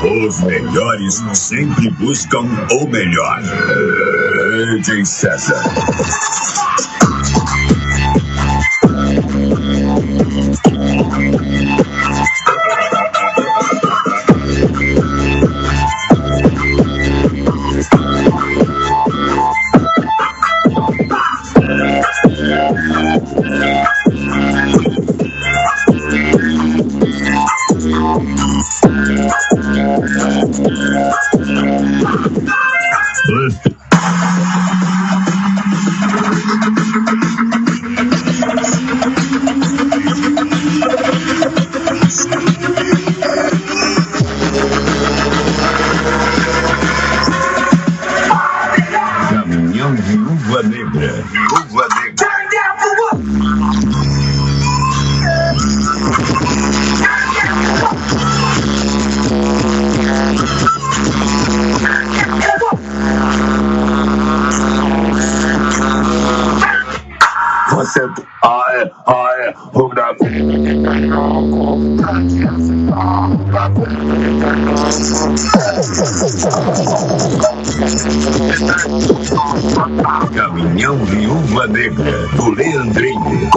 Os melhores sempre buscam o melhor. DJ César. Caminhão Viúva Negra. Viúva Negra. Você Caminhão Viúva Negra do Leandrinho.